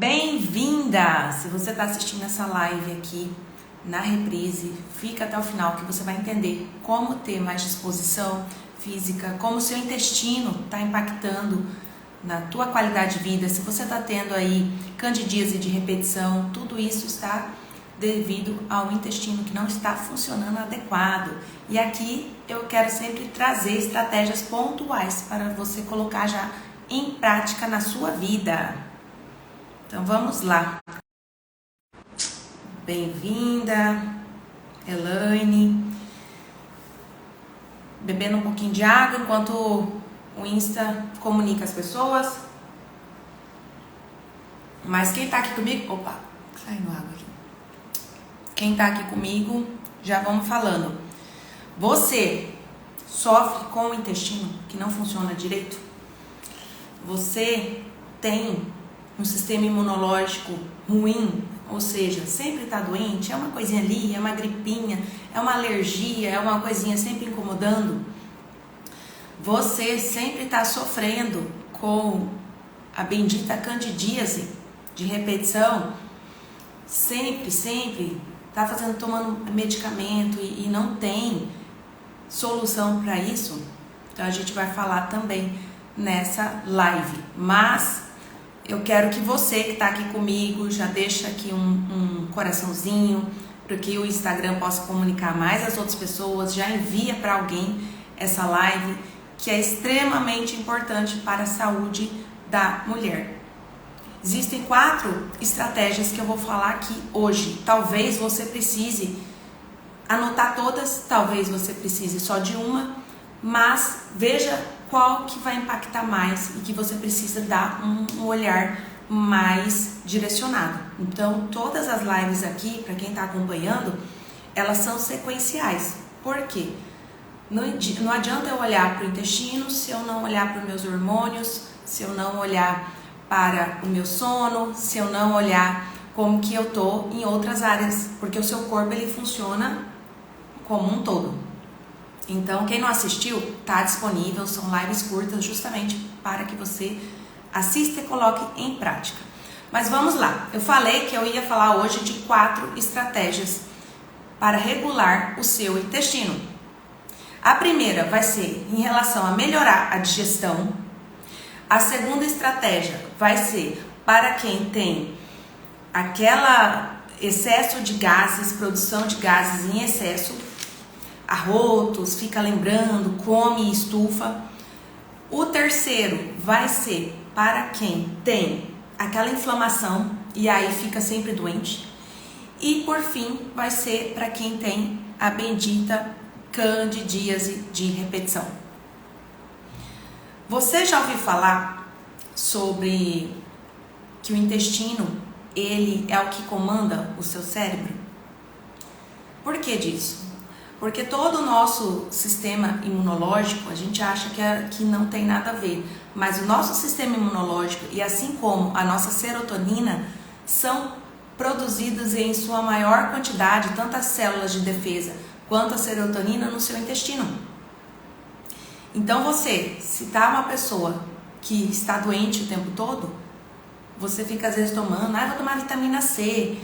Bem-vinda! Se você está assistindo essa live aqui na reprise, fica até o final que você vai entender como ter mais disposição física, como o seu intestino está impactando na tua qualidade de vida, se você está tendo aí candidíase de repetição, tudo isso está devido ao intestino que não está funcionando adequado. E aqui eu quero sempre trazer estratégias pontuais para você colocar já em prática na sua vida. Então vamos lá. Bem-vinda, Elaine. Bebendo um pouquinho de água enquanto o Insta comunica as pessoas. Mas quem tá aqui comigo... Opa, saindo água aqui. Quem tá aqui comigo, já vamos falando. Você sofre com o intestino que não funciona direito? Você tem um sistema imunológico ruim, ou seja, sempre tá doente, é uma coisinha ali, é uma gripinha, é uma alergia, é uma coisinha sempre incomodando? Você sempre tá sofrendo com a bendita candidíase de repetição, sempre tá tomando medicamento e não tem solução para isso? Então a gente vai falar também nessa live, mas eu quero que você que está aqui comigo já deixa aqui um coraçãozinho para que o Instagram possa comunicar mais às outras pessoas, já envia para alguém essa live que é extremamente importante para a saúde da mulher. Existem 4 estratégias que eu vou falar aqui hoje. Talvez você precise anotar todas, talvez você precise só de uma, mas veja qual que vai impactar mais e que você precisa dar um olhar mais direcionado. Então, todas as lives aqui, para quem está acompanhando, elas são sequenciais. Por quê? Não adianta eu olhar para o intestino se eu não olhar para os meus hormônios, se eu não olhar para o meu sono, se eu não olhar como que eu tô em outras áreas, porque o seu corpo ele funciona como um todo. Então, quem não assistiu, tá disponível, são lives curtas justamente para que você assista e coloque em prática. Mas vamos lá, eu falei que eu ia falar hoje de 4 estratégias para regular o seu intestino. A primeira vai ser em relação a melhorar a digestão. A segunda estratégia vai ser para quem tem aquela excesso de gases, produção de gases em excesso, arrotos, fica lembrando, come e estufa. O terceiro vai ser para quem tem aquela inflamação e aí fica sempre doente. E por fim, vai ser para quem tem a bendita candidíase de repetição. Você já ouviu falar sobre que o intestino, ele é o que comanda o seu cérebro? Por que disso? Porque todo o nosso sistema imunológico, a gente acha que não tem nada a ver, mas o nosso sistema imunológico e assim como a nossa serotonina são produzidos em sua maior quantidade, tanto as células de defesa quanto a serotonina no seu intestino. Então você, se tá uma pessoa que está doente o tempo todo, você fica às vezes tomando, vou tomar vitamina C,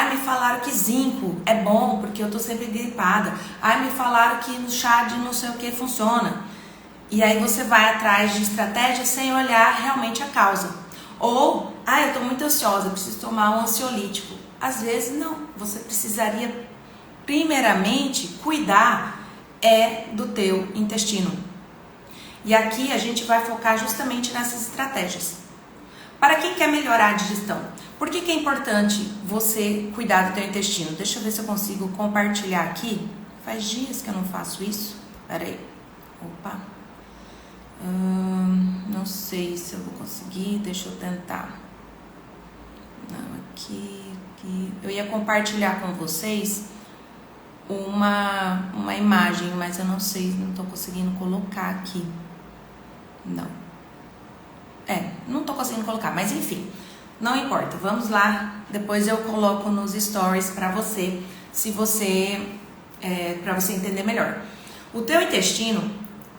me falaram que zinco é bom porque eu tô sempre gripada, me falaram que no chá de não sei o que funciona. E aí você vai atrás de estratégias sem olhar realmente a causa. Ou, eu tô muito ansiosa, preciso tomar um ansiolítico. Às vezes não, você precisaria primeiramente cuidar do teu intestino. E aqui a gente vai focar justamente nessas estratégias. Para quem quer melhorar a digestão, por que é importante você cuidar do teu intestino? Deixa eu ver se eu consigo compartilhar aqui. Faz dias que eu não faço isso. Pera aí. Opa. Não sei se eu vou conseguir. Deixa eu tentar. Não, aqui. Eu ia compartilhar com vocês uma imagem, mas eu não sei, não estou conseguindo colocar aqui. Não estou conseguindo colocar, mas enfim, não importa, vamos lá, depois eu coloco nos stories para você, para você entender melhor. O teu intestino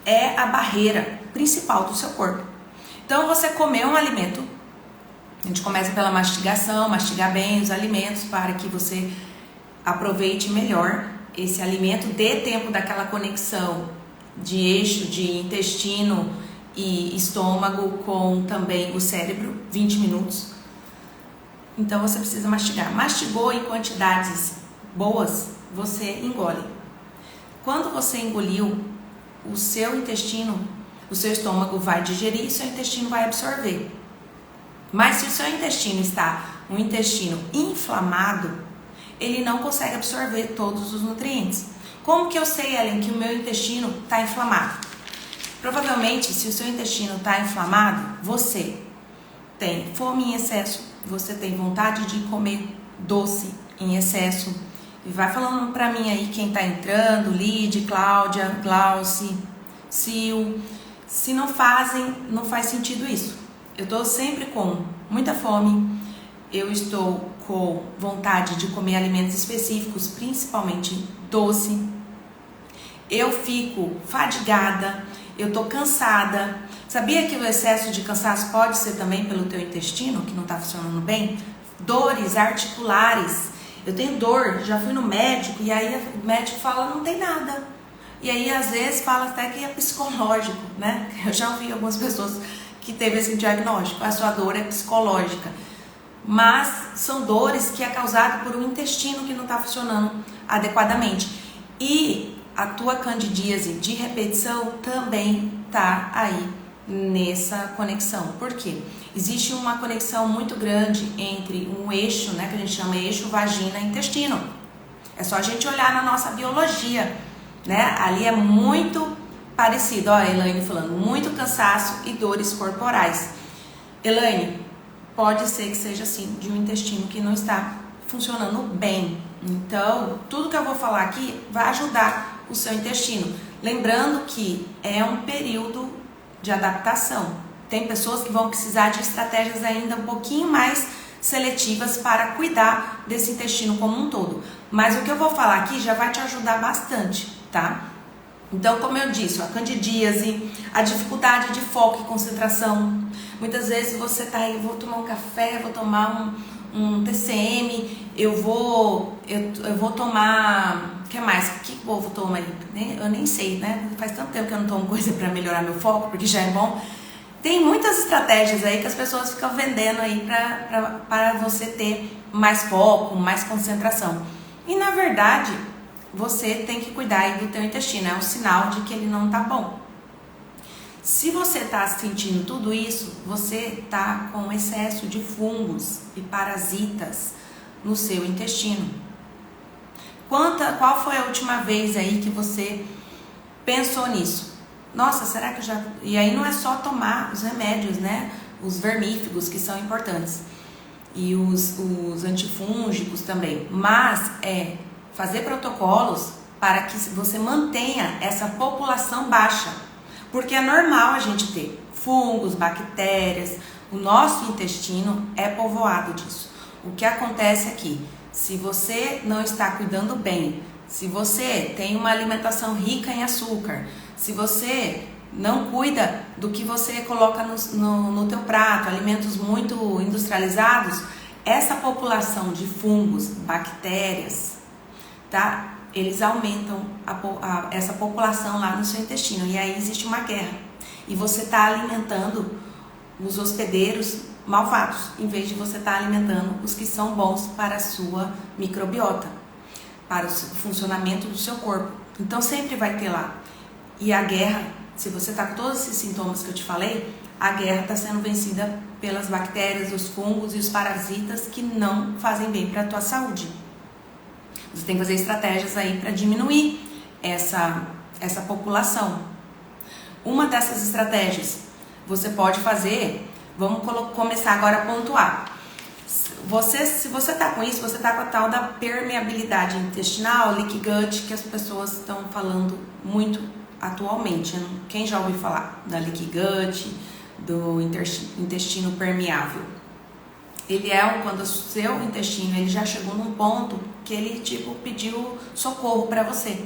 é a barreira principal do seu corpo. Então você comeu um alimento, A gente começa pela mastigação, mastigar bem os alimentos para que você aproveite melhor esse alimento, dê tempo daquela conexão de eixo de intestino e estômago com também o cérebro, 20 minutos. Então você precisa mastigar. Mastigou em quantidades boas, você engole. Quando você engoliu, o seu intestino, o seu estômago vai digerir e seu intestino vai absorver. Mas se o seu intestino está um intestino inflamado, ele não consegue absorver todos os nutrientes. Como que eu sei, Ellen, que o meu intestino está inflamado? Provavelmente, se o seu intestino está inflamado, você tem fome em excesso, você tem vontade de comer doce em excesso. E vai falando pra mim aí quem tá entrando, Lid, Cláudia, Glauci, Sil. Se não fazem, não faz sentido isso. Eu tô sempre com muita fome, eu estou com vontade de comer alimentos específicos, principalmente doce. Eu fico fadigada, eu tô cansada. Sabia que o excesso de cansaço pode ser também pelo teu intestino, que não tá funcionando bem? Dores articulares. Eu tenho dor, já fui no médico e aí o médico fala não tem nada. E aí às vezes fala até que é psicológico, né? Eu já ouvi algumas pessoas que teve esse diagnóstico, a sua dor é psicológica. Mas são dores que é causada por um intestino que não está funcionando adequadamente. E a tua candidíase de repetição também tá aí nessa conexão. Por quê? Existe uma conexão muito grande entre um eixo, né, que a gente chama eixo vagina-intestino. É só a gente olhar na nossa biologia, né? Ali é muito parecido. Ó, a Elaine falando, muito cansaço e dores corporais. Elaine, pode ser que seja assim, de um intestino que não está funcionando bem. Então, tudo que eu vou falar aqui vai ajudar o seu intestino. Lembrando que é um período de adaptação. Tem pessoas que vão precisar de estratégias ainda um pouquinho mais seletivas para cuidar desse intestino como um todo. Mas o que eu vou falar aqui já vai te ajudar bastante, tá? Então, como eu disse, a candidíase, a dificuldade de foco e concentração. Muitas vezes você tá aí, vou tomar um café, vou tomar um TCM, eu vou tomar, o que mais? O que o povo toma aí? Eu nem sei, né? Faz tanto tempo que eu não tomo coisa para melhorar meu foco, porque já é bom. Tem muitas estratégias aí que as pessoas ficam vendendo aí para você ter mais foco, mais concentração. E na verdade, você tem que cuidar aí do teu intestino, é um sinal de que ele não tá bom. Se você está sentindo tudo isso, você está com excesso de fungos e parasitas no seu intestino. Qual foi a última vez aí que você pensou nisso? Nossa, será que eu já... E aí não é só tomar os remédios, né? Os vermífugos que são importantes. E os antifúngicos também. Mas é fazer protocolos para que você mantenha essa população baixa. Porque é normal a gente ter fungos, bactérias. O nosso intestino é povoado disso. O que acontece aqui? Se você não está cuidando bem, se você tem uma alimentação rica em açúcar, se você não cuida do que você coloca no teu prato, alimentos muito industrializados, essa população de fungos, bactérias, tá? Eles aumentam essa população lá no seu intestino e aí existe uma guerra. E você está alimentando os hospedeiros malvados, em vez de você estar alimentando os que são bons para a sua microbiota, para o funcionamento do seu corpo. Então sempre vai ter lá. E a guerra, se você está com todos esses sintomas que eu te falei, a guerra está sendo vencida pelas bactérias, os fungos e os parasitas que não fazem bem para a tua saúde. Você tem que fazer estratégias aí para diminuir essa população. Uma dessas estratégias você pode fazer, vamos começar agora a pontuar. Se você está com isso, você está com a tal da permeabilidade intestinal, leaky gut, que as pessoas estão falando muito atualmente. Quem já ouviu falar da leaky gut, do intestino permeável? Ele é quando o seu intestino ele já chegou num ponto que ele tipo pediu socorro para você.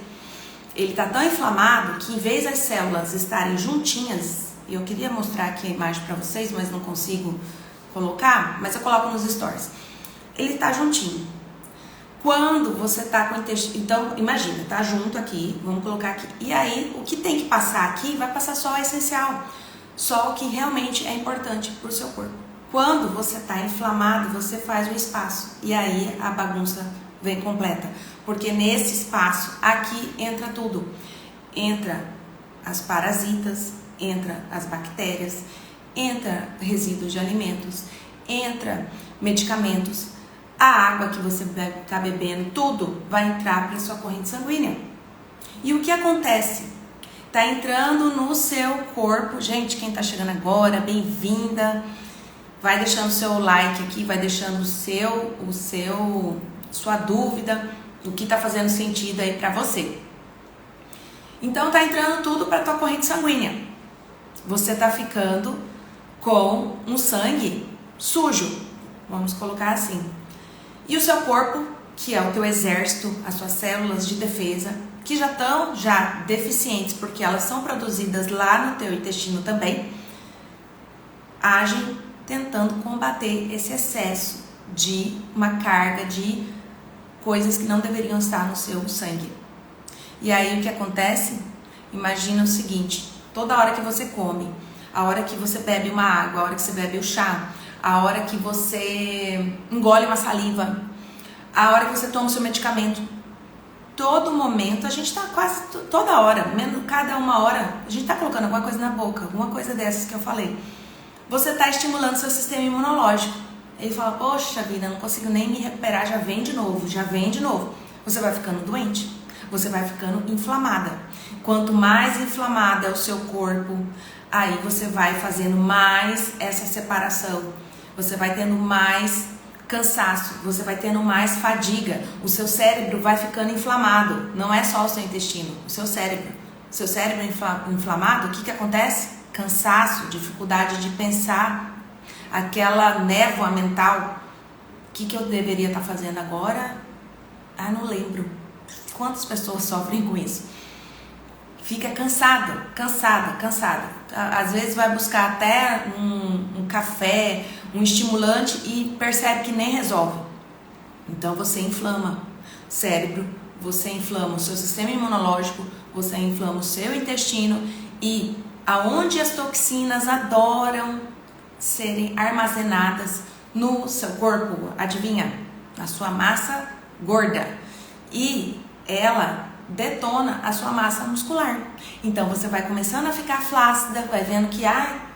Ele está tão inflamado que em vez das células estarem juntinhas, e eu queria mostrar aqui a imagem para vocês, mas não consigo colocar, mas eu coloco nos stories. Ele tá juntinho. Quando você tá com o intestino, então imagina, tá junto aqui, vamos colocar aqui. E aí, o que tem que passar aqui, vai passar só o essencial, só o que realmente é importante pro seu corpo. Quando você tá inflamado, você faz o espaço e aí a bagunça vem completa. Porque nesse espaço aqui entra tudo. Entra as parasitas, entra as bactérias, entra resíduos de alimentos, entra medicamentos, a água que você está bebendo, tudo vai entrar para sua corrente sanguínea. E o que acontece? Tá entrando no seu corpo. Gente, quem tá chegando agora, bem-vinda. Vai deixando seu like aqui, vai deixando sua dúvida, o que tá fazendo sentido aí para você. Então tá entrando tudo para tua corrente sanguínea. Você tá ficando com um sangue sujo, vamos colocar assim. E o seu corpo, que é o teu exército, as suas células de defesa, que já estão deficientes, porque elas são produzidas lá no teu intestino também, agem tentando combater esse excesso de uma carga de coisas que não deveriam estar no seu sangue. E aí o que acontece? Imagina o seguinte, toda hora que você come, a hora que você bebe uma água, a hora que você bebe o chá, a hora que você engole uma saliva, a hora que você toma o seu medicamento, todo momento, a gente tá quase toda hora, cada uma hora, a gente tá colocando alguma coisa na boca, alguma coisa dessas que eu falei. Você tá estimulando seu sistema imunológico. Ele fala, poxa vida, não consigo nem me recuperar, já vem de novo. Você vai ficando doente, você vai ficando inflamada. Quanto mais inflamada é o seu corpo, aí você vai fazendo mais essa separação. Você vai tendo mais cansaço, você vai tendo mais fadiga. O seu cérebro vai ficando inflamado. Não é só o seu intestino, o seu cérebro. Seu cérebro inflamado, o que acontece? Cansaço, dificuldade de pensar, aquela névoa mental. O que eu deveria estar fazendo agora? Ah, não lembro. Quantas pessoas sofrem com isso? Fica cansada. Às vezes vai buscar até um café, um estimulante e percebe que nem resolve. Então você inflama o cérebro, você inflama o seu sistema imunológico, você inflama o seu intestino e aonde as toxinas adoram serem armazenadas no seu corpo, adivinha? Na sua massa gorda. E ela detona a sua massa muscular. Então você vai começando a ficar flácida, vai vendo que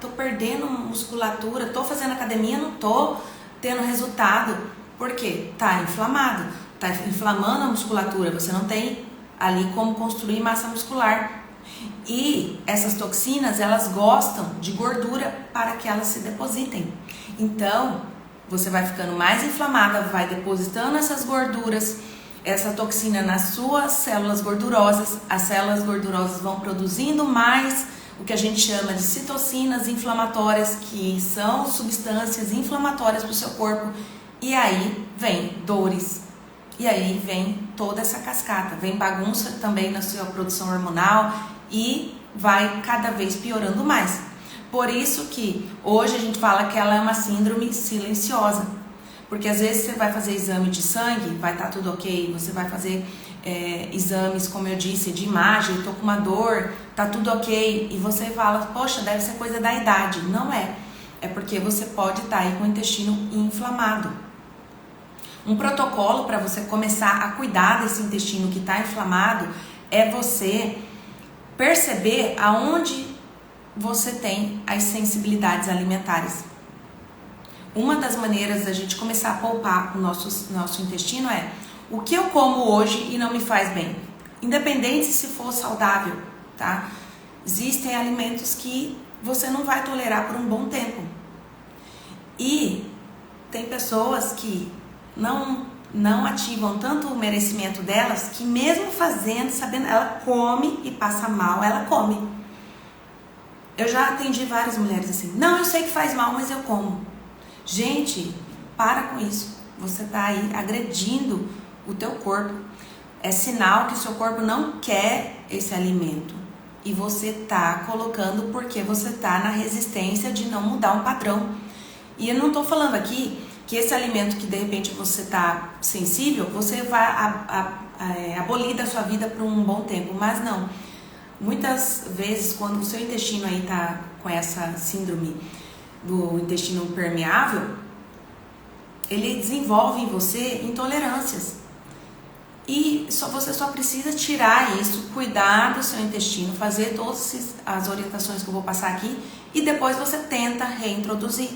tô perdendo musculatura, tô fazendo academia, não tô tendo resultado. Por quê? Tá inflamado, tá inflamando a musculatura, você não tem ali como construir massa muscular. E essas toxinas, elas gostam de gordura para que elas se depositem. Então, você vai ficando mais inflamada, vai depositando essas gorduras, essa toxina nas suas células gordurosas. As células gordurosas vão produzindo mais o que a gente chama de citocinas inflamatórias, que são substâncias inflamatórias para o seu corpo. E aí vem dores. E aí vem toda essa cascata. Vem bagunça também na sua produção hormonal e vai cada vez piorando mais. Por isso que hoje a gente fala que ela é uma síndrome silenciosa. Porque às vezes você vai fazer exame de sangue, vai estar tudo ok. Você vai fazer exames, como eu disse, de imagem, tô com uma dor, tá tudo ok. E você fala, poxa, deve ser coisa da idade. Não é. É porque você pode estar aí com o intestino inflamado. Um protocolo para você começar a cuidar desse intestino que está inflamado é você perceber aonde você tem as sensibilidades alimentares. Uma das maneiras da gente começar a poupar o nosso intestino é o que eu como hoje e não me faz bem. Independente se for saudável, tá? Existem alimentos que você não vai tolerar por um bom tempo. E tem pessoas que não ativam tanto o merecimento delas, que mesmo fazendo, sabendo, ela come e passa mal, ela come. Eu já atendi várias mulheres assim, não, eu sei que faz mal, mas eu como. Gente, para com isso. Você tá aí agredindo o teu corpo. É sinal que o seu corpo não quer esse alimento. E você tá colocando porque você tá na resistência de não mudar um padrão. E eu não estou falando aqui que esse alimento que de repente você está sensível, você vai abolir da sua vida por um bom tempo, mas não. Muitas vezes, quando o seu intestino aí está com essa síndrome do intestino permeável, ele desenvolve em você intolerâncias. E você só precisa tirar isso, cuidar do seu intestino, fazer todas as orientações que eu vou passar aqui e depois você tenta reintroduzir.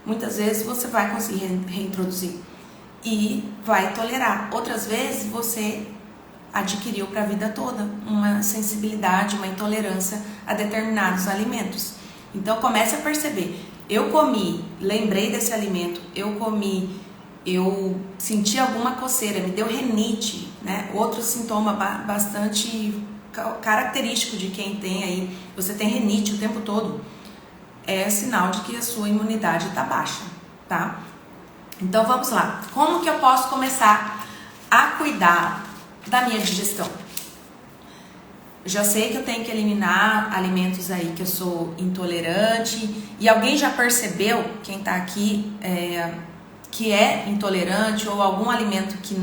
Muitas vezes você vai conseguir reintroduzir e vai tolerar. Outras vezes você adquiriu para a vida toda uma sensibilidade, uma intolerância a determinados alimentos. Então comece a perceber. Eu comi, lembrei desse alimento, eu senti alguma coceira, me deu rinite, né? Outro sintoma bastante característico de quem tem aí, você tem rinite o tempo todo, é sinal de que a sua imunidade está baixa, tá? Então vamos lá. Como que eu posso começar a cuidar da minha digestão? Já sei que eu tenho que eliminar alimentos aí que eu sou intolerante. E alguém já percebeu, quem tá aqui, que é intolerante ou algum alimento que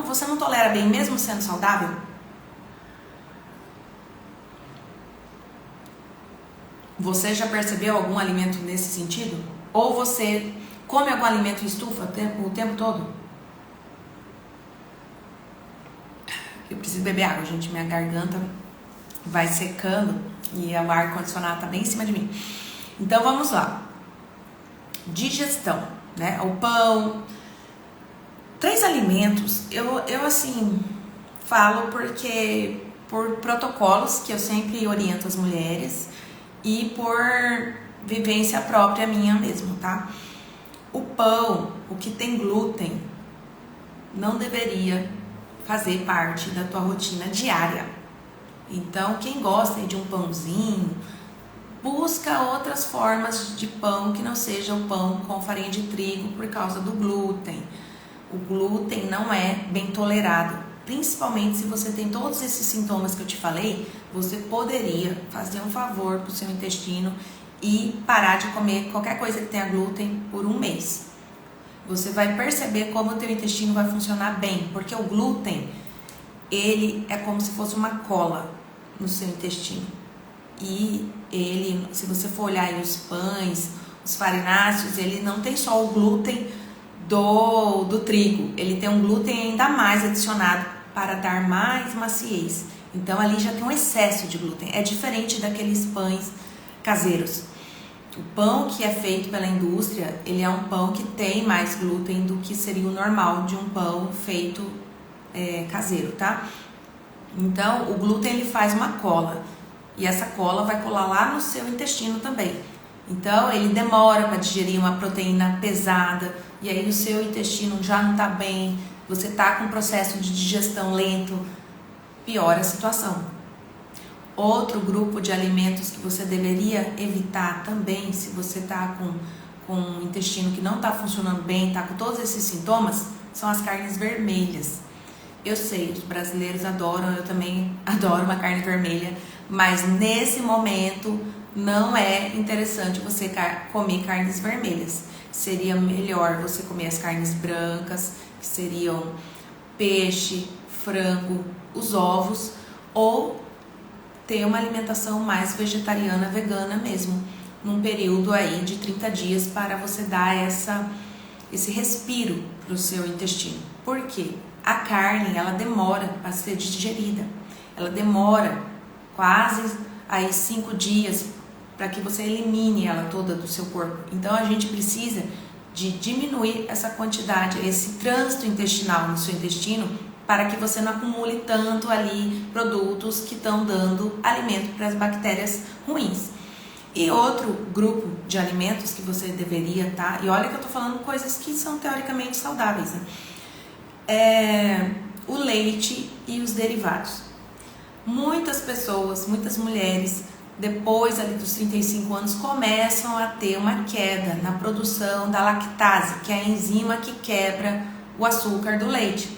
você não tolera bem, mesmo sendo saudável? Você já percebeu algum alimento nesse sentido? Ou você come algum alimento e estufa o tempo todo? Eu preciso beber água, gente. Minha garganta vai secando e o ar-condicionado tá bem em cima de mim. Então vamos lá. Digestão, né? O pão. 3 alimentos. Eu assim falo porque por protocolos que eu sempre oriento as mulheres e por vivência própria minha mesmo, tá? O pão, o que tem glúten, não deveria fazer parte da tua rotina diária. Então, quem gosta de um pãozinho, busca outras formas de pão que não seja o pão com farinha de trigo por causa do glúten. O glúten não é bem tolerado, principalmente se você tem todos esses sintomas que eu te falei. Você poderia fazer um favor pro seu intestino e parar de comer qualquer coisa que tenha glúten por um mês. Você vai perceber como o teu intestino vai funcionar bem, porque o glúten, ele é como se fosse uma cola no seu intestino. E ele, se você for olhar aí os pães, os farináceos, ele não tem só o glúten do trigo, ele tem um glúten ainda mais adicionado para dar mais maciez. Então ali já tem um excesso de glúten, é diferente daqueles pães caseiros. O pão que é feito pela indústria, ele é um pão que tem mais glúten do que seria o normal de um pão feito caseiro, tá? Então, o glúten ele faz uma cola e essa cola vai colar lá no seu intestino também. Então, ele demora para digerir uma proteína pesada e aí o seu intestino já não tá bem, você tá com um processo de digestão lento, piora a situação. Outro grupo de alimentos que você deveria evitar também, se você está com um intestino que não está funcionando bem, está com todos esses sintomas, são as carnes vermelhas. Eu sei, os brasileiros adoram, eu também adoro uma carne vermelha, mas nesse momento não é interessante você comer carnes vermelhas. Seria melhor você comer as carnes brancas, que seriam peixe, frango, os ovos, ou ter uma alimentação mais vegetariana, vegana mesmo, num período aí de 30 dias para você dar esse respiro para o seu intestino. Por quê? A carne, ela demora a ser digerida, ela demora quase aí 5 dias para que você elimine ela toda do seu corpo. Então a gente precisa de diminuir essa quantidade, esse trânsito intestinal no seu intestino, para que você não acumule tanto ali produtos que estão dando alimento para as bactérias ruins. E outro grupo de alimentos que você deveria e olha que eu tô falando coisas que são teoricamente saudáveis, né? O leite e os derivados. Muitas pessoas, muitas mulheres, depois ali dos 35 anos, começam a ter uma queda na produção da lactase, que é a enzima que quebra o açúcar do leite.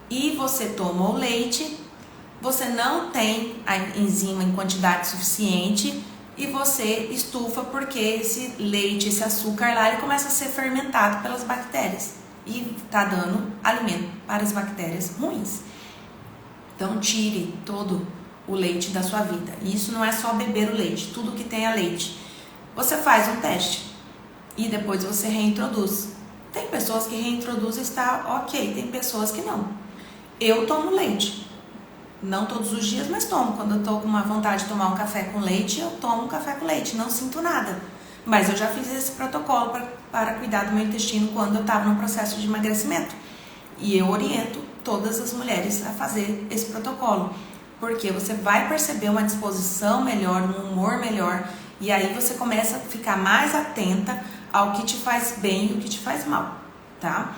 E você toma o leite, você não tem a enzima em quantidade suficiente e você estufa porque esse leite, esse açúcar lá, ele começa a ser fermentado pelas bactérias e tá dando alimento para as bactérias ruins. Então tire todo o leite da sua vida. E isso não é só beber o leite, tudo que tenha leite. Você faz um teste e depois você reintroduz. Tem pessoas que reintroduzem e está ok, tem pessoas que não. Eu tomo leite, não todos os dias, mas tomo. Quando eu tô com uma vontade de tomar um café com leite, eu tomo um café com leite, não sinto nada. Mas eu já fiz esse protocolo para cuidar do meu intestino quando eu estava no processo de emagrecimento. E eu oriento todas as mulheres a fazer esse protocolo, porque você vai perceber uma disposição melhor, um humor melhor, e aí você começa a ficar mais atenta ao que te faz bem e o que te faz mal, tá?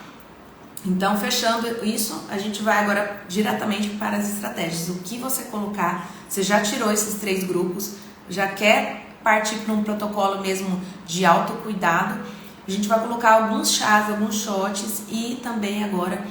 Então, fechando isso, a gente vai agora diretamente para as estratégias. O que você colocar, você já tirou esses 3 grupos, já quer partir para um protocolo mesmo de autocuidado. A gente vai colocar alguns chás, alguns shots e também agora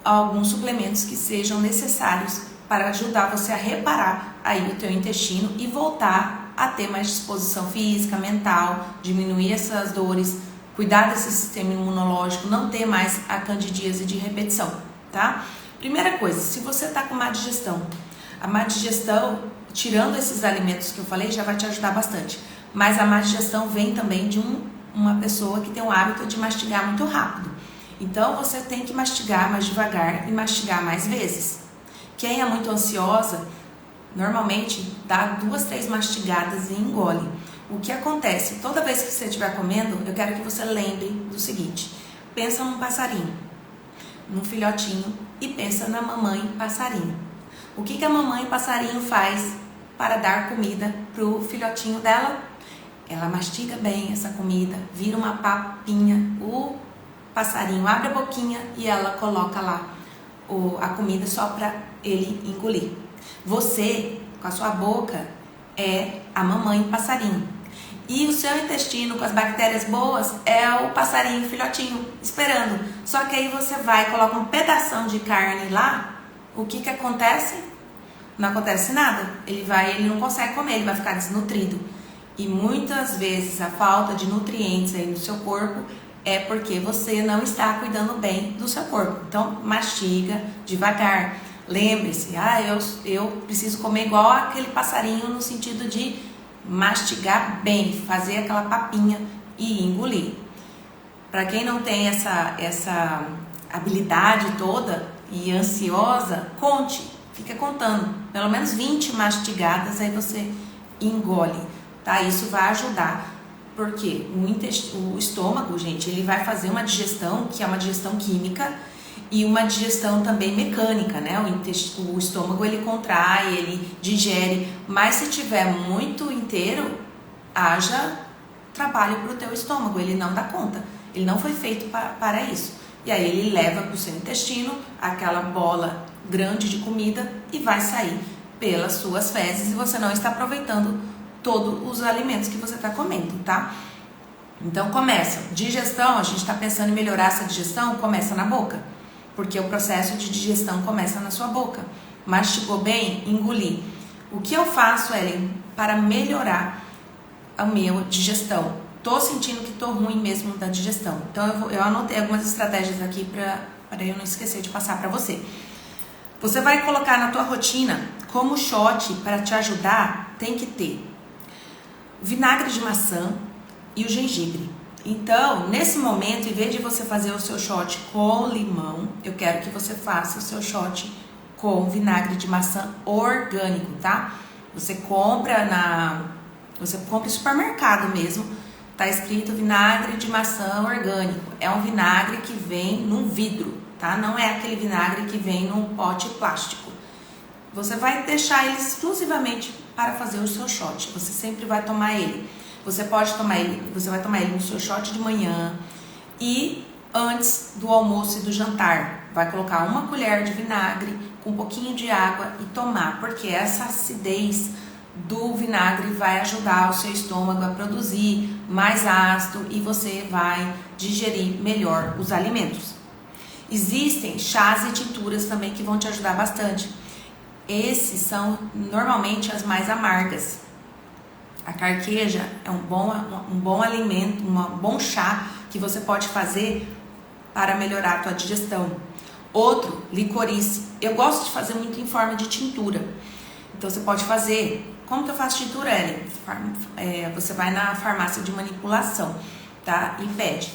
alguns suplementos que sejam necessários para ajudar você a reparar aí o teu intestino e voltar a ter mais disposição física, mental, diminuir essas dores, cuidar desse sistema imunológico, não ter mais a candidíase de repetição, tá? Primeira coisa, se você tá com má digestão, a má digestão, tirando esses alimentos que eu falei, já vai te ajudar bastante, mas a má digestão vem também de uma pessoa que tem o hábito de mastigar muito rápido. Então você tem que mastigar mais devagar e mastigar mais vezes. Quem é muito ansiosa, normalmente dá 2, 3 mastigadas e engole. O que acontece? Toda vez que você estiver comendo, eu quero que você lembre do seguinte: pensa num passarinho, num filhotinho e pensa na mamãe passarinho. O que a mamãe passarinho faz para dar comida pro filhotinho dela? Ela mastiga bem essa comida, vira uma papinha, o passarinho abre a boquinha e ela coloca lá a comida só para ele engolir. Você, com a sua boca, é a mamãe passarinho. E o seu intestino, com as bactérias boas, é o passarinho filhotinho, esperando. Só que aí você vai, coloca um pedação de carne lá, o que acontece? Não acontece nada. Ele não consegue comer, ele vai ficar desnutrido. E muitas vezes a falta de nutrientes aí no seu corpo é porque você não está cuidando bem do seu corpo. Então, mastiga devagar. Lembre-se, eu preciso comer igual aquele passarinho no sentido de mastigar bem, fazer aquela papinha e engolir. Para quem não tem essa habilidade toda e ansiosa, fica contando, pelo menos 20 mastigadas, aí você engole, tá? Isso vai ajudar, porque o estômago, gente, ele vai fazer uma digestão, que é uma digestão química, e uma digestão também mecânica, né? O estômago, ele contrai, ele digere, mas se tiver muito inteiro, haja trabalho para o teu estômago, ele não dá conta, ele não foi feito para isso. E aí ele leva para o seu intestino aquela bola grande de comida e vai sair pelas suas fezes e você não está aproveitando todos os alimentos que você está comendo, tá? Então começa, digestão, a gente está pensando em melhorar essa digestão, começa na boca. Porque o processo de digestão começa na sua boca. Mastigou bem? Engolir. O que eu faço, Ellen, para melhorar a minha digestão? Tô sentindo que tô ruim mesmo da digestão. Então eu anotei algumas estratégias aqui para eu não esquecer de passar para você. Você vai colocar na tua rotina como shot para te ajudar, tem que ter vinagre de maçã e o gengibre. Então, nesse momento, em vez de você fazer o seu shot com limão, eu quero que você faça o seu shot com vinagre de maçã orgânico, tá? Você compra em supermercado mesmo, tá escrito vinagre de maçã orgânico. É um vinagre que vem num vidro, tá? Não é aquele vinagre que vem num pote plástico. Você vai deixar ele exclusivamente para fazer o seu shot. Você sempre vai tomar ele. Você vai tomar ele no seu shot de manhã e antes do almoço e do jantar. Vai colocar uma colher de vinagre com um pouquinho de água e tomar, porque essa acidez do vinagre vai ajudar o seu estômago a produzir mais ácido e você vai digerir melhor os alimentos. Existem chás e tinturas também que vão te ajudar bastante. Esses são normalmente as mais amargas. A carqueja é um bom alimento, um bom chá que você pode fazer para melhorar a tua digestão. Outro, licorice. Eu gosto de fazer muito em forma de tintura. Então você pode fazer. Como que eu faço tintura, Ellen? Você vai na farmácia de manipulação, tá? E pede.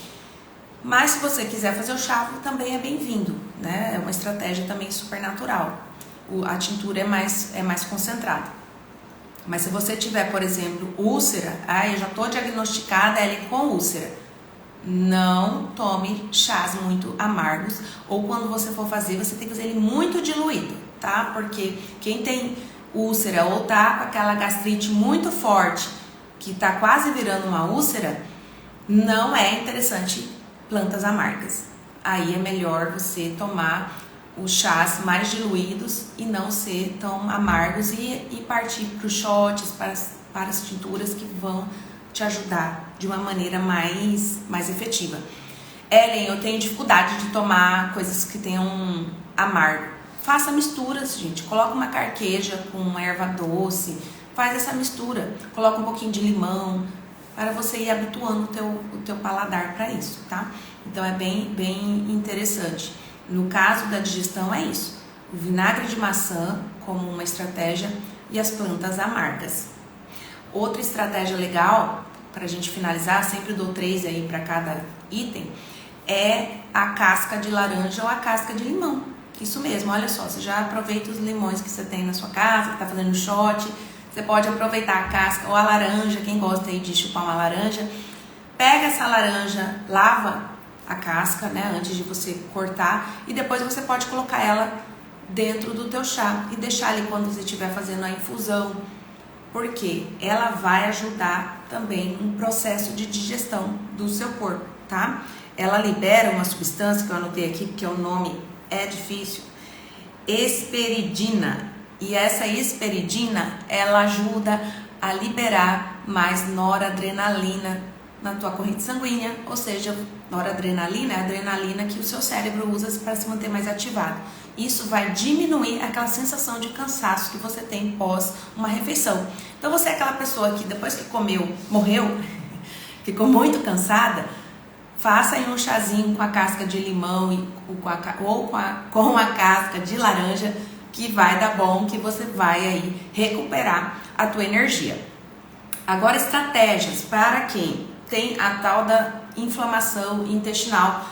Mas se você quiser fazer o chá, também é bem-vindo, né? É uma estratégia também super natural. A tintura é mais concentrada. Mas se você tiver, por exemplo, úlcera, eu já estou diagnosticada, Ellen, com úlcera. Não tome chás muito amargos, ou quando você for fazer, você tem que fazer ele muito diluído, tá? Porque quem tem úlcera ou tá com aquela gastrite muito forte, que tá quase virando uma úlcera, não é interessante plantas amargas. Aí é melhor você tomar os chás mais diluídos e não ser tão amargos e partir para os shots, para as tinturas que vão te ajudar de uma maneira mais efetiva. Ellen, eu tenho dificuldade de tomar coisas que tenham amargo. Faça misturas, gente. Coloca uma carqueja com erva doce, faz essa mistura. Coloca um pouquinho de limão para você ir habituando o teu paladar para isso, tá? Então é bem interessante. No caso da digestão é isso. O vinagre de maçã como uma estratégia e as plantas amargas. Outra estratégia legal, para a gente finalizar, sempre dou 3 aí para cada item, é a casca de laranja ou a casca de limão. Isso mesmo, olha só, você já aproveita os limões que você tem na sua casa, que está fazendo shot, você pode aproveitar a casca ou a laranja, quem gosta aí de chupar uma laranja, pega essa laranja, lava a casca, né, antes de você cortar, e depois você pode colocar ela dentro do teu chá e deixar ali quando você estiver fazendo a infusão, porque ela vai ajudar também no processo de digestão do seu corpo, tá? Ela libera uma substância que eu anotei aqui, porque o nome é difícil, hesperidina, e essa hesperidina, ela ajuda a liberar mais noradrenalina na tua corrente sanguínea, ou seja, noradrenalina é a adrenalina que o seu cérebro usa para se manter mais ativado. Isso vai diminuir aquela sensação de cansaço que você tem pós uma refeição. Então você é aquela pessoa que depois que comeu, morreu, ficou muito cansada, faça aí um chazinho com a casca de limão com a casca de laranja, que vai dar bom, que você vai aí recuperar a tua energia. Agora, estratégias para quem tem a tal da inflamação intestinal.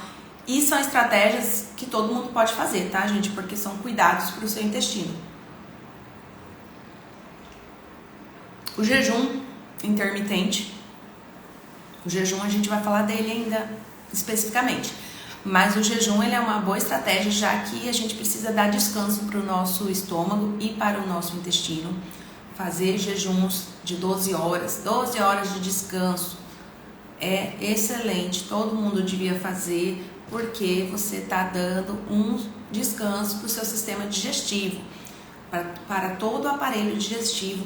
E são estratégias que todo mundo pode fazer, tá, gente? Porque são cuidados para o seu intestino. O jejum intermitente. O jejum a gente vai falar dele ainda especificamente. Mas o jejum ele é uma boa estratégia, já que a gente precisa dar descanso para o nosso estômago e para o nosso intestino. Fazer jejuns de 12 horas de descanso é excelente, todo mundo devia fazer, porque você está dando um descanso para o seu sistema digestivo, para todo o aparelho digestivo,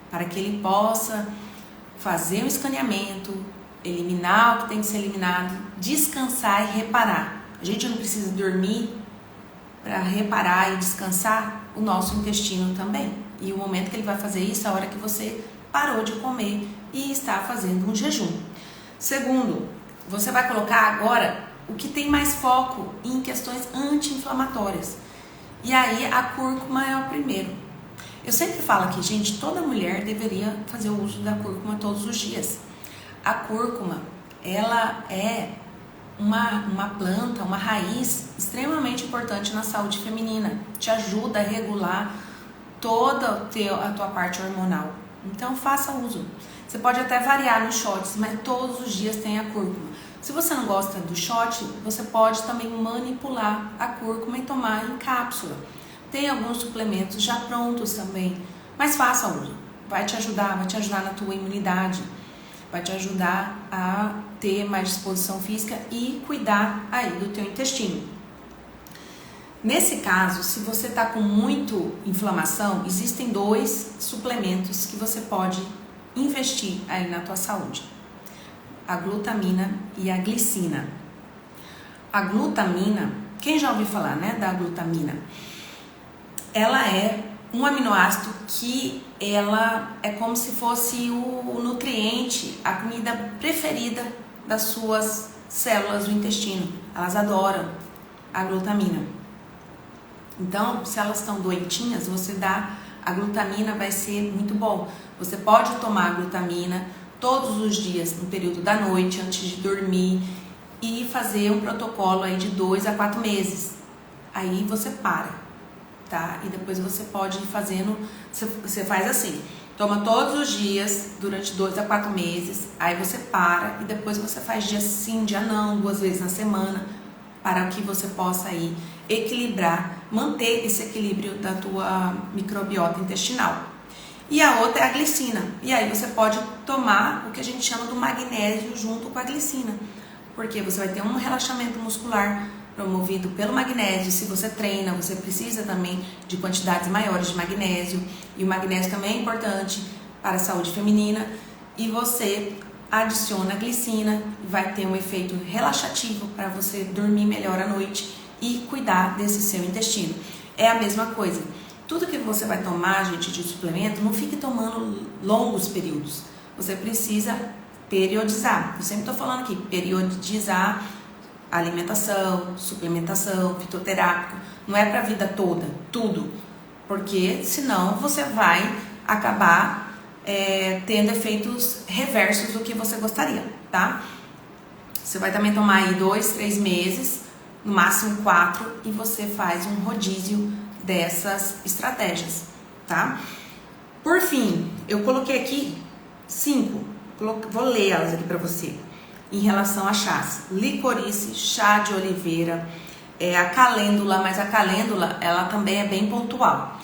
para que ele possa fazer um escaneamento, eliminar o que tem que ser eliminado, descansar e reparar. A gente não precisa dormir para reparar e descansar o nosso intestino também. E o momento que ele vai fazer isso é a hora que você parou de comer e está fazendo um jejum. Segundo, você vai colocar agora o que tem mais foco em questões anti-inflamatórias. E aí a cúrcuma é o primeiro. Eu sempre falo aqui, gente, toda mulher deveria fazer o uso da cúrcuma todos os dias. A cúrcuma, ela é uma planta, uma raiz extremamente importante na saúde feminina. Te ajuda a regular toda a tua parte hormonal. Então faça uso. Você pode até variar nos shots, mas todos os dias tem a cúrcuma. Se você não gosta do shot, você pode também manipular a cúrcuma e tomar em cápsula. Tem alguns suplementos já prontos também, mas faça uso. Vai te ajudar na tua imunidade, vai te ajudar a ter mais disposição física e cuidar aí do teu intestino. Nesse caso, se você está com muito inflamação, existem 2 suplementos que você pode investir aí na tua saúde: a glutamina e a glicina. A glutamina, quem já ouviu falar, né, da glutamina? Ela é um aminoácido que ela é como se fosse o nutriente, a comida preferida das suas células do intestino. Elas adoram a glutamina. Então, se elas estão doentinhas, você dá a glutamina, vai ser muito bom. Você pode tomar a glutamina todos os dias no período da noite, antes de dormir, e fazer um protocolo aí de 2 a 4 meses. Aí você para, tá? E depois você pode ir fazendo, você faz assim, toma todos os dias durante 2 a 4 meses, aí você para e depois você faz dia sim, dia não, 2 vezes na semana, para que você possa aí equilibrar, manter esse equilíbrio da tua microbiota intestinal. E a outra é a glicina. E aí você pode tomar o que a gente chama do magnésio junto com a glicina, porque você vai ter um relaxamento muscular promovido pelo magnésio. Se você treina, você precisa também de quantidades maiores de magnésio, e o magnésio também é importante para a saúde feminina, e você adiciona a glicina, vai ter um efeito relaxativo para você dormir melhor à noite e cuidar desse seu intestino. É a mesma coisa. Tudo que você vai tomar, gente, de suplemento, não fique tomando longos períodos. Você precisa periodizar. Eu sempre estou falando aqui, periodizar alimentação, suplementação, fitoterápico. Não é para a vida toda, tudo. Porque senão você vai acabar tendo efeitos reversos do que você gostaria, tá? Você vai também tomar aí 2, 3 meses, no máximo 4, e você faz um rodízio dessas estratégias, tá? Por fim, eu coloquei aqui 5, vou ler elas aqui pra você, em relação a chás: licorice, chá de oliveira, a calêndula, mas a calêndula, ela também é bem pontual.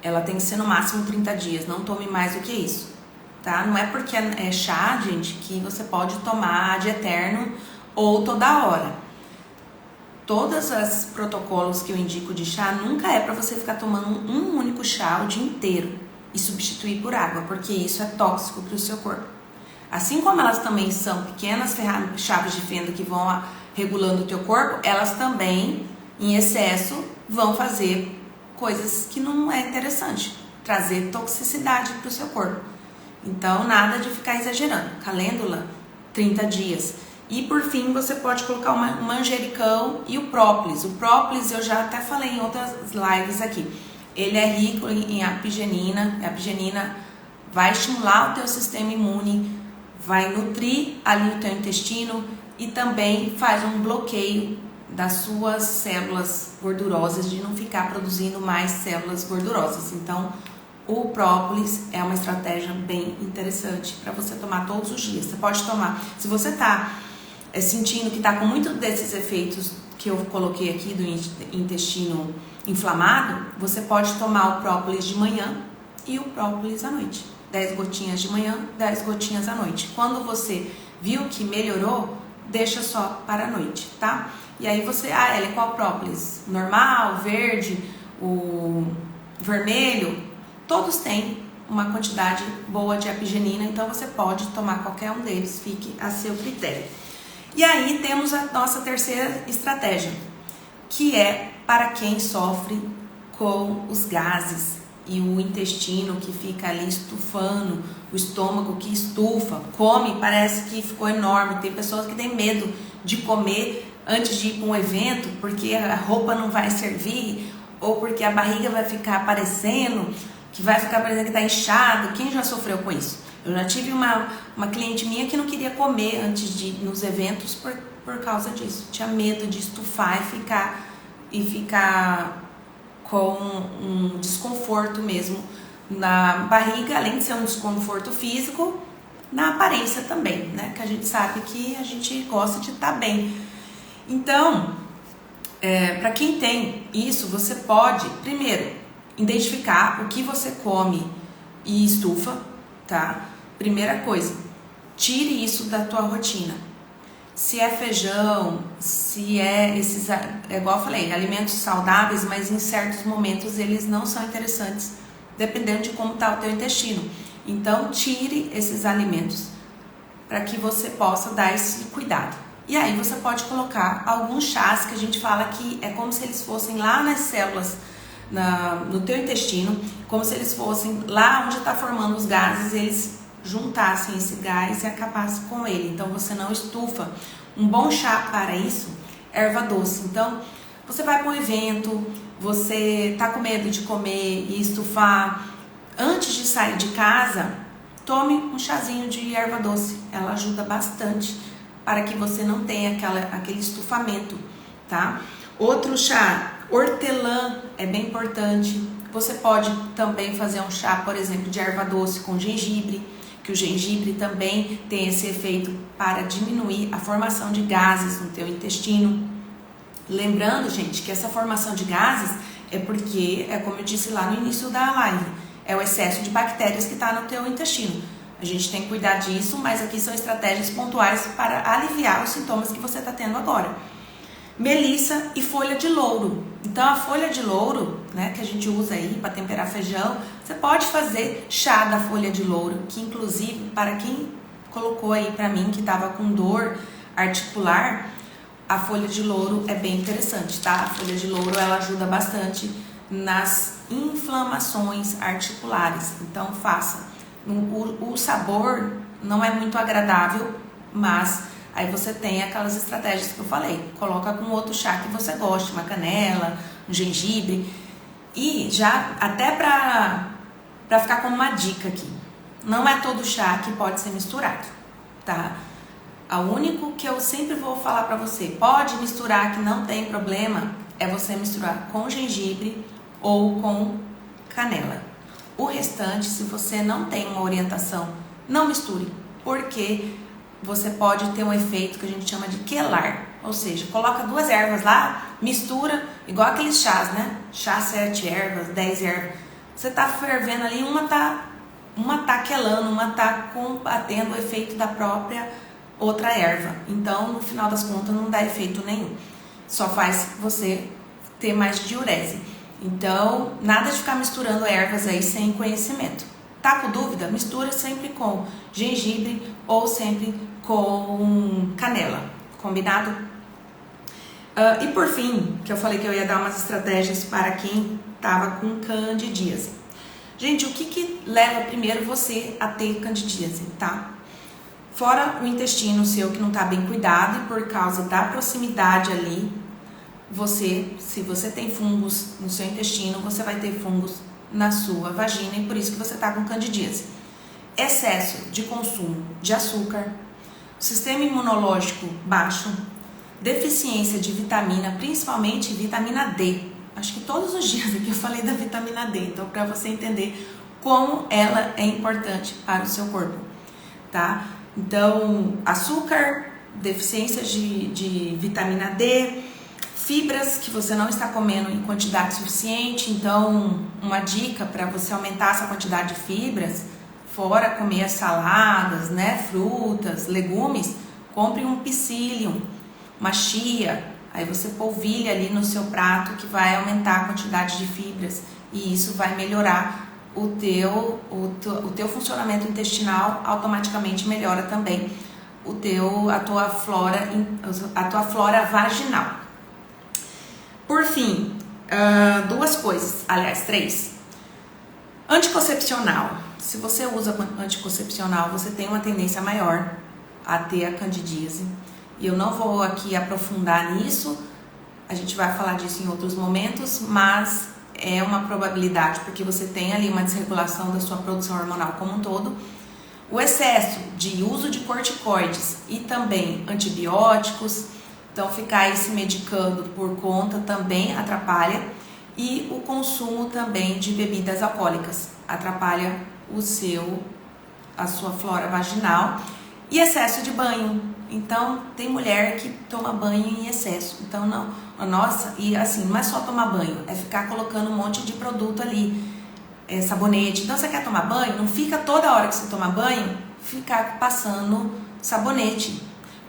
Ela tem que ser no máximo 30 dias, não tome mais do que isso, tá? Não é porque é chá, gente, que você pode tomar de eterno ou toda hora. Todos os protocolos que eu indico de chá nunca é para você ficar tomando um único chá o dia inteiro e substituir por água, porque isso é tóxico para o seu corpo. Assim como elas também são pequenas chaves de fenda que vão regulando o teu corpo, elas também, em excesso, vão fazer coisas que não é interessante, trazer toxicidade para o seu corpo. Então, nada de ficar exagerando. Calêndula, 30 dias. E por fim, você pode colocar o manjericão e o própolis. O própolis eu já até falei em outras lives aqui. Ele é rico em apigenina. A apigenina vai estimular o teu sistema imune, vai nutrir ali o teu intestino e também faz um bloqueio das suas células gordurosas, de não ficar produzindo mais células gordurosas. Então, o própolis é uma estratégia bem interessante para você tomar todos os dias. Você pode tomar, se você está sentindo que está com muito desses efeitos que eu coloquei aqui do intestino inflamado, você pode tomar o própolis de manhã e o própolis à noite. 10 gotinhas de manhã, 10 gotinhas à noite. Quando você viu que melhorou, deixa só para a noite, tá? E aí você, Ellen, qual própolis? Normal, verde, o vermelho? Todos têm uma quantidade boa de apigenina, então você pode tomar qualquer um deles, fique a seu critério. E aí temos a nossa terceira estratégia, que é para quem sofre com os gases e o intestino que fica ali estufando, o estômago que estufa, come, parece que ficou enorme. Tem pessoas que têm medo de comer antes de ir para um evento, porque a roupa não vai servir, ou porque a barriga vai ficar aparecendo, que vai ficar parecendo que está inchado. Quem já sofreu com isso? Eu já tive uma cliente minha que não queria comer antes de ir nos eventos por causa disso. Tinha medo de estufar e ficar com um desconforto mesmo na barriga, além de ser um desconforto físico, na aparência também, né? Que a gente sabe que a gente gosta de estar bem. Então, para quem tem isso, você pode, primeiro, identificar o que você come e estufa, tá? Primeira coisa, tire isso da tua rotina. Se é feijão, se é esses, igual eu falei, alimentos saudáveis, mas em certos momentos eles não são interessantes, dependendo de como está o teu intestino. Então, tire esses alimentos para que você possa dar esse cuidado. E aí você pode colocar alguns chás que a gente fala que é como se eles fossem lá nas células no teu intestino, como se eles fossem lá onde está formando os gases, eles juntassem esse gás e acabassem com ele. Então você não estufa. Um bom chá para isso, erva doce. Então você vai para um evento, você tá com medo de comer e estufar, antes de sair de casa, tome um chazinho de erva doce. Ela ajuda bastante para que você não tenha aquele estufamento, tá? Outro chá, hortelã, é bem importante. Você pode também fazer um chá, por exemplo, de erva doce com gengibre, que o gengibre também tem esse efeito para diminuir a formação de gases no teu intestino. Lembrando, gente, que essa formação de gases é porque, como eu disse lá no início da live, é o excesso de bactérias que está no teu intestino. A gente tem que cuidar disso, mas aqui são estratégias pontuais para aliviar os sintomas que você está tendo agora. Melissa e folha de louro. Então a folha de louro, né, que a gente usa aí para temperar feijão, você pode fazer chá da folha de louro, que inclusive para quem colocou aí para mim que estava com dor articular, a folha de louro é bem interessante, tá? A folha de louro ela ajuda bastante nas inflamações articulares, então faça. O sabor não é muito agradável, mas aí você tem aquelas estratégias que eu falei. Coloca com outro chá que você goste, uma canela, um gengibre. E já até pra ficar como uma dica aqui, não é todo chá que pode ser misturado, tá? O único que eu sempre vou falar pra você, pode misturar que não tem problema, é você misturar com gengibre ou com canela. O restante, se você não tem uma orientação, não misture, porque você pode ter um efeito que a gente chama de quelar, ou seja, coloca 2 ervas lá, mistura, igual aqueles chás, né? Chá 7 ervas, 10 ervas. Você tá fervendo ali, uma tá quelando, uma tá combatendo o efeito da própria outra erva. Então, no final das contas, não dá efeito nenhum. Só faz você ter mais diurese. Então, nada de ficar misturando ervas aí sem conhecimento. Tá com dúvida? Mistura sempre com gengibre ou sempre com canela. Combinado? E por fim, que eu falei que eu ia dar umas estratégias para quem tava com candidíase. Gente, o que leva primeiro você a ter candidíase, tá? Fora o intestino seu que não tá bem cuidado e por causa da proximidade ali, se você tem fungos no seu intestino, você vai ter fungos na sua vagina e por isso que você tá com candidíase. Excesso de consumo de açúcar, sistema imunológico baixo, deficiência de vitamina, principalmente vitamina D. Acho que todos os dias aqui eu falei da vitamina D, então para você entender como ela é importante para o seu corpo, tá? Então, açúcar, deficiência de vitamina D, fibras que você não está comendo em quantidade suficiente. Então, uma dica para você aumentar essa quantidade de fibras, fora comer saladas, né, frutas, legumes, compre um psyllium, uma chia, aí você polvilha ali no seu prato que vai aumentar a quantidade de fibras e isso vai melhorar o teu funcionamento intestinal, automaticamente melhora também a tua flora vaginal. Por fim, 2 coisas, aliás 3. Anticoncepcional. Se você usa anticoncepcional, você tem uma tendência maior a ter a candidíase. E eu não vou aqui aprofundar nisso, a gente vai falar disso em outros momentos, mas é uma probabilidade, porque você tem ali uma desregulação da sua produção hormonal como um todo. O excesso de uso de corticoides e também antibióticos, então ficar aí se medicando por conta também atrapalha. E o consumo também de bebidas alcoólicas atrapalha a sua flora vaginal. E excesso de banho. Então, tem mulher que toma banho em excesso. Então, não, nossa, e assim, não é só tomar banho, é ficar colocando um monte de produto ali, sabonete. Então, você quer tomar banho? Não fica toda hora que você toma banho, ficar passando sabonete.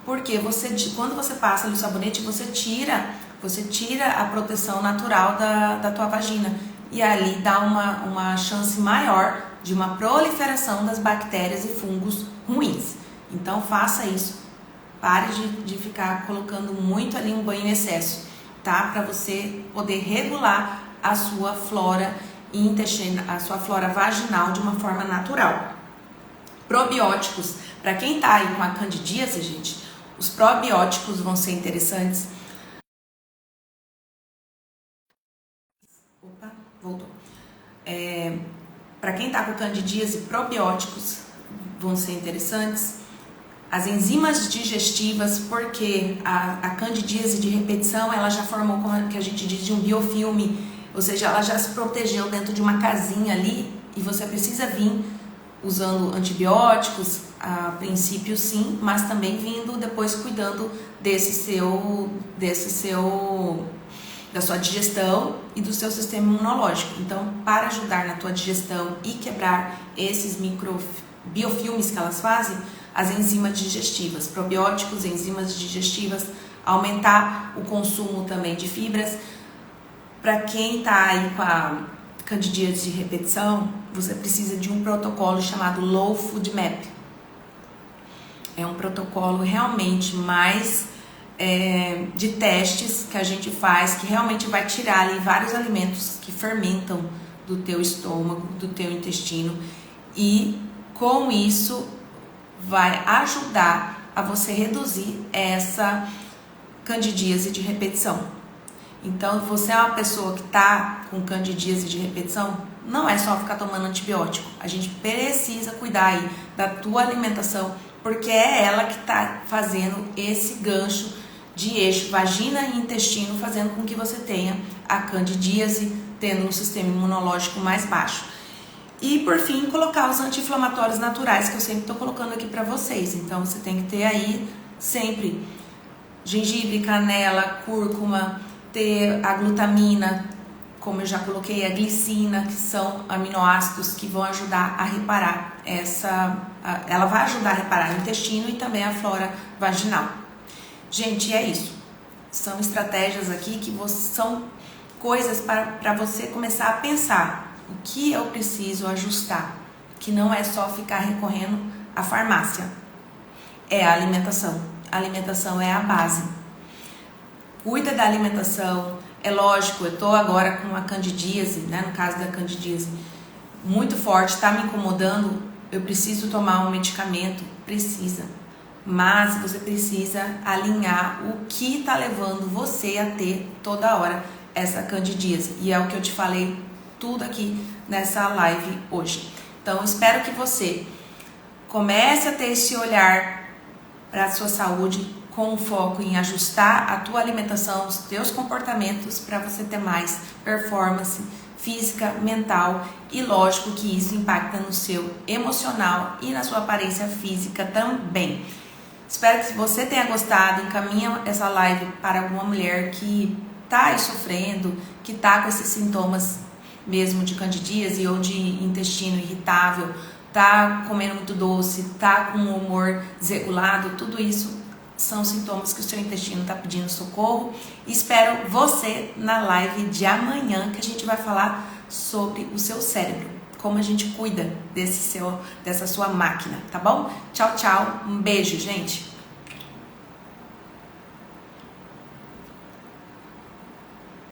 Porque quando você passa ali o sabonete, você tira a proteção natural da tua vagina. E ali dá uma chance maior de uma proliferação das bactérias e fungos ruins. Então, faça isso. Pare de ficar colocando muito ali um banho em excesso, tá? Para você poder regular a sua flora intestinal, a sua flora vaginal de uma forma natural. Probióticos, para quem tá aí com a candidíase, gente, os probióticos vão ser interessantes. Opa, voltou. Para quem tá com candidíase, probióticos vão ser interessantes. As enzimas digestivas, porque a candidíase de repetição, ela já formou, como que a gente diz, de um biofilme, ou seja, ela já se protegeu dentro de uma casinha ali e você precisa vir usando antibióticos, a princípio sim, mas também vindo depois cuidando da sua digestão e do seu sistema imunológico. Então, para ajudar na tua digestão e quebrar esses biofilmes que elas fazem, as enzimas digestivas, probióticos, enzimas digestivas, aumentar o consumo também de fibras. Para quem está aí com a candidíase de repetição, você precisa de um protocolo chamado Low Food Map. É um protocolo realmente mais de testes que a gente faz, que realmente vai tirar ali vários alimentos que fermentam do teu estômago, do teu intestino, e com isso vai ajudar a você reduzir essa candidíase de repetição. Então, você é uma pessoa que está com candidíase de repetição, não é só ficar tomando antibiótico. A gente precisa cuidar aí da tua alimentação, porque é ela que está fazendo esse gancho de eixo vagina e intestino, fazendo com que você tenha a candidíase, tendo um sistema imunológico mais baixo. E, por fim, colocar os anti-inflamatórios naturais, que eu sempre estou colocando aqui para vocês. Então, você tem que ter aí sempre gengibre, canela, cúrcuma, ter a glutamina, como eu já coloquei, a glicina, que são aminoácidos que vão ajudar a reparar ela vai ajudar a reparar o intestino e também a flora vaginal. Gente, é isso. São estratégias aqui que são coisas para você começar a pensar o que eu preciso ajustar, que não é só ficar recorrendo à farmácia. É a alimentação. A alimentação é a base. Cuida da alimentação. É lógico, eu tô agora com a candidíase, né? No caso da candidíase, muito forte, tá me incomodando. Eu preciso tomar um medicamento, precisa. Mas você precisa alinhar o que tá levando você a ter toda hora essa candidíase. E é o que eu te falei tudo aqui nessa live hoje. Então, espero que você comece a ter esse olhar para a sua saúde, com foco em ajustar a tua alimentação, os teus comportamentos, para você ter mais performance física, mental, e lógico que isso impacta no seu emocional e na sua aparência física também. Espero que você tenha gostado. Encaminha essa live para alguma mulher que está aí sofrendo, que está com esses sintomas mesmo de candidíase ou de intestino irritável, tá comendo muito doce, tá com o humor desregulado. Tudo isso são sintomas que o seu intestino está pedindo socorro. Espero você na live de amanhã, que a gente vai falar sobre o seu cérebro, como a gente cuida dessa sua máquina, tá bom? Tchau, tchau, um beijo, gente!